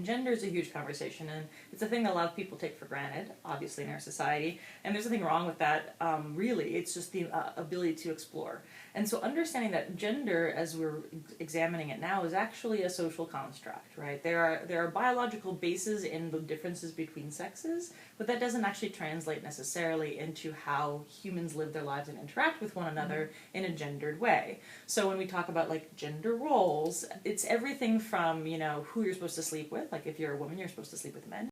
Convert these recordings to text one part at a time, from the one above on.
And gender is a huge conversation, and it's a thing that a lot of people take for granted, obviously, in our society. And there's nothing wrong with that, really. It's just the ability to explore. And so understanding that gender, as we're examining it now, is actually a social construct, right? There are biological bases in the differences between sexes, but that doesn't actually translate necessarily into how humans live their lives and interact with one another in a gendered way. So when we talk about like gender roles, it's everything from, you know, who you're supposed to sleep with. Like if you're a woman, you're supposed to sleep with men,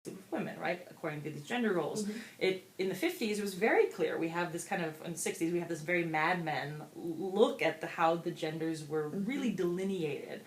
with women, right? According to these gender roles. In the 50s, it was very clear. We have this kind of, in the 60s, we have this very Mad Men look at how the genders were really delineated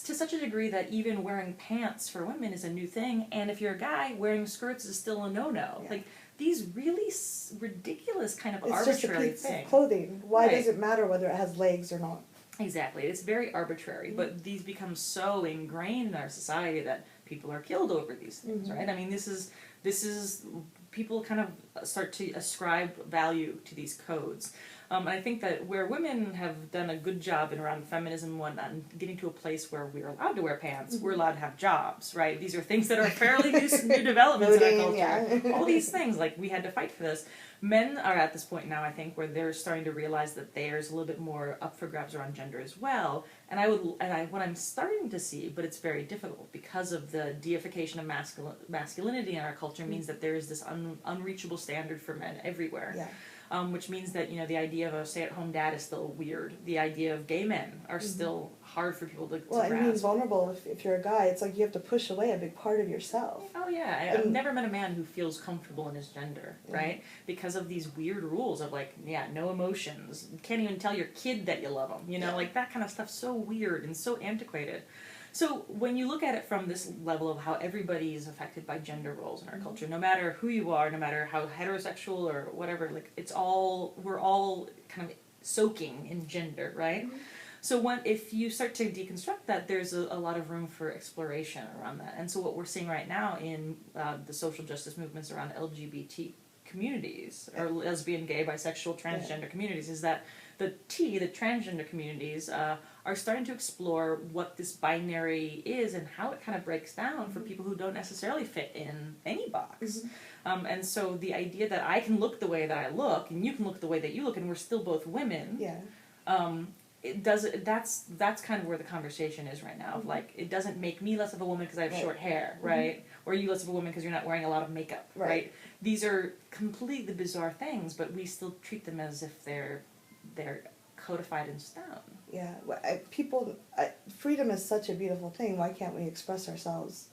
to such a degree that even wearing pants for women is a new thing, and if you're a guy, wearing skirts is still a no-no. Like these really ridiculous kind of arbitrary just a piece things. Of clothing. Why does it matter whether it has legs or not? Exactly. It's very arbitrary, but these become so ingrained in our society that people are killed over these things, right? I mean, this is people kind of start to ascribe value to these codes. And I think that where women have done a good job in around feminism and whatnot, and getting to a place where we're allowed to wear pants, we're allowed to have jobs, right? These are things that are fairly new developments in our culture. All these things, like we had to fight for this. Men are at this point now, I think, where they're starting to realize that there's a little bit more up for grabs around gender as well. And what I'm starting to see, but it's very difficult because of the deification of masculinity in our culture, means that there is this unreachable standard for men everywhere. Which means that, you know, the idea of a stay-at-home dad is still weird. The idea of gay men are still hard for people to grasp. I mean, vulnerable. If you're a guy, it's like you have to push away a big part of yourself. Oh yeah, I've never met a man who feels comfortable in his gender, right? Because of these weird rules of like, no emotions. You can't even tell your kid that you love them. You know, like that kind of stuff's so weird and so antiquated. So when you look at it from this level of how everybody is affected by gender roles in our culture, no matter who you are, no matter how heterosexual or whatever, like we're all kind of soaking in gender, right? So if you start to deconstruct that, there's a lot of room for exploration around that. And so what we're seeing right now in the social justice movements around LGBT communities, or lesbian, gay, bisexual, transgender communities, is that the transgender communities, are starting to explore what this binary is and how it kind of breaks down for people who don't necessarily fit in any box. And so the idea that I can look the way that I look and you can look the way that you look and we're still both women, that's kind of where the conversation is right now. Of like, it doesn't make me less of a woman because I have short hair, right? Or you less of a woman because you're not wearing a lot of makeup, right? These are completely bizarre things, but we still treat them as if they're codified in stone. Yeah, freedom is such a beautiful thing. Why can't we express ourselves?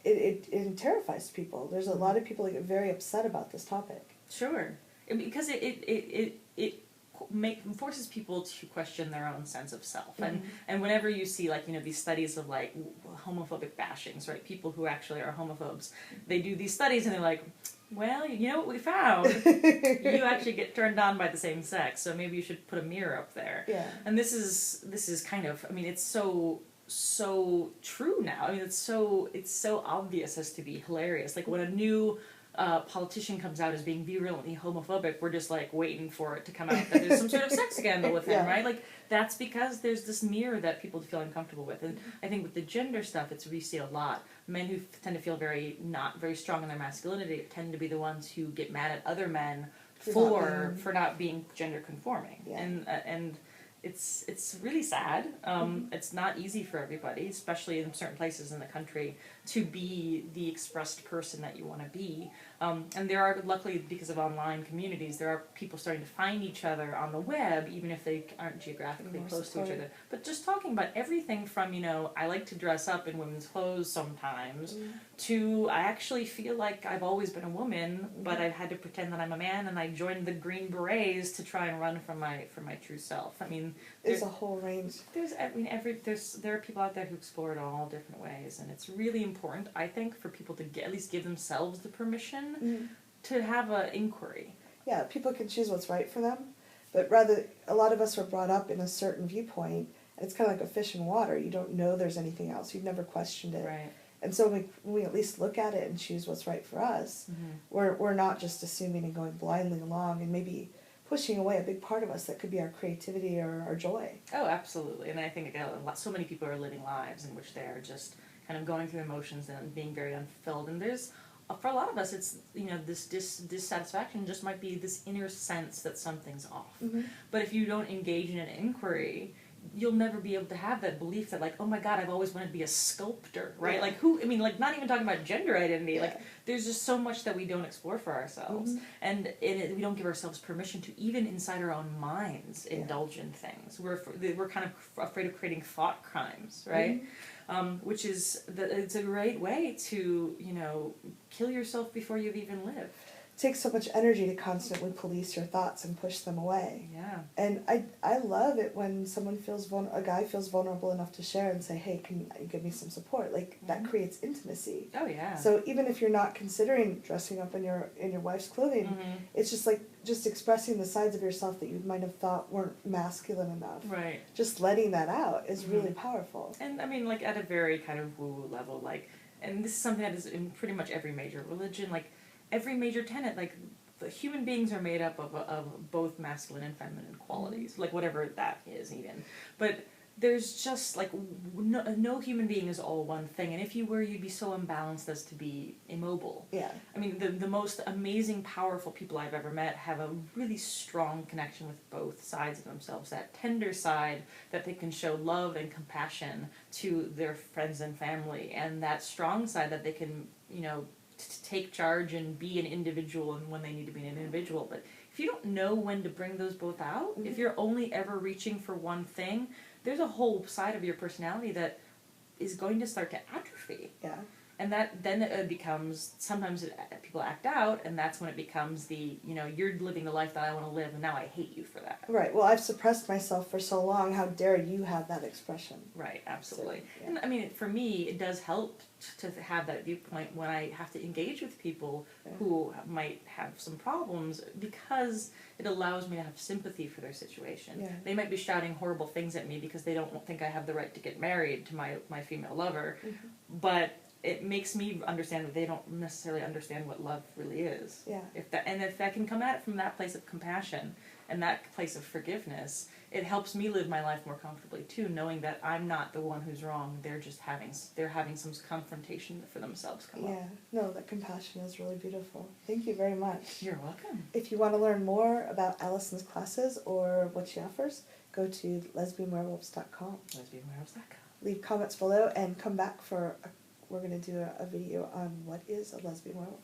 It terrifies people. There's a lot of people that get very upset about this topic. Sure, because it forces people to question their own sense of self. And whenever you see, like, you know, these studies of like homophobic bashings, right? People who actually are homophobes, they do these studies and they're like, well, you know what we found? You actually get turned on by the same sex, so maybe you should put a mirror up there. And this is kind of, I mean, it's so true now. I mean, it's so obvious as to be hilarious. Like when a new politician comes out as being virulently homophobic, we're just like waiting for it to come out that there's some sort of sex scandal with him, right? Like that's because there's this mirror that people feel uncomfortable with. And I think with the gender stuff, we see a lot. Men who tend to feel not very strong in their masculinity tend to be the ones who get mad at other men for not being gender conforming. And it's really sad. It's not easy for everybody, especially in certain places in the country, to be the expressed person that you want to be. And there are, luckily, because of online communities, there are people starting to find each other on the web, even if they aren't geographically close to each other. But just talking about everything from, you know, I like to dress up in women's clothes sometimes, to I actually feel like I've always been a woman, but I've had to pretend that I'm a man, and I joined the Green Berets to try and run from my true self. I mean, there's a whole range. There are people out there who explore it all different ways, and it's really important, I think, for people to at least give themselves the permission to have an inquiry. Yeah, people can choose what's right for them, but rather, a lot of us were brought up in a certain viewpoint, and it's kind of like a fish in water. You don't know there's anything else. You've never questioned it. Right. And so when we at least look at it and choose what's right for us, we're not just assuming and going blindly along and maybe pushing away a big part of us that could be our creativity or our joy. Oh, absolutely. And I think so many people are living lives in which they are just kind of going through emotions and being very unfulfilled. And there's, for a lot of us, it's, you know, this dissatisfaction just might be this inner sense that something's off. Mm-hmm. But if you don't engage in an inquiry, you'll never be able to have that belief that, like, oh my God, I've always wanted to be a sculptor, right? Yeah. Like, who, I mean, like, not even talking about gender identity, Yeah. like, there's just so much that we don't explore for ourselves. Mm-hmm. And we don't give ourselves permission to, even inside our own minds, indulge in things. We're kind of afraid of creating thought crimes, right? Mm-hmm. Which is, it's a great way to, you know, kill yourself before you've even lived. It takes so much energy to constantly police your thoughts and push them away. Yeah. And I love it when someone a guy feels vulnerable enough to share and say, hey, can you give me some support? Like, that creates intimacy. Oh, yeah. So even if you're not considering dressing up in your wife's clothing, it's just like, just expressing the sides of yourself that you might have thought weren't masculine enough. Right. Just letting that out is really powerful. And I mean, like, at a very kind of woo-woo level, like, and this is something that is in pretty much every major religion, like, every major tenet, like, the human beings are made up of both masculine and feminine qualities, like, whatever that is even. But there's just, like, no human being is all one thing, and if you were, you'd be so imbalanced as to be immobile. Yeah. I mean, the most amazing, powerful people I've ever met have a really strong connection with both sides of themselves, that tender side that they can show love and compassion to their friends and family, and that strong side that they can, you know, take charge and be an individual and when they need to be an individual. But if you don't know when to bring those both out, if you're only ever reaching for one thing, there's a whole side of your personality that is going to start to atrophy. Yeah. And that then it becomes, sometimes people act out, and that's when it becomes the, you know, you're living the life that I want to live, and now I hate you for that. Right. Well, I've suppressed myself for so long. How dare you have that expression? Right, absolutely. So, yeah. And I mean, for me, it does help to have that viewpoint when I have to engage with people who might have some problems, because it allows me to have sympathy for their situation. Yeah. They might be shouting horrible things at me because they don't think I have the right to get married to my female lover, but it makes me understand that they don't necessarily understand what love really is. Yeah. If I can come at it from that place of compassion and that place of forgiveness, it helps me live my life more comfortably too, knowing that I'm not the one who's wrong. They're just having some confrontation for themselves come up. Yeah. No, that compassion is really beautiful. Thank you very much. You're welcome. If you want to learn more about Allison's classes or what she offers, go to lesbianwerewolves.com. Lesbianwerewolves.com. Leave comments below and come back for we're going to do a video on what is a lesbian werewolf.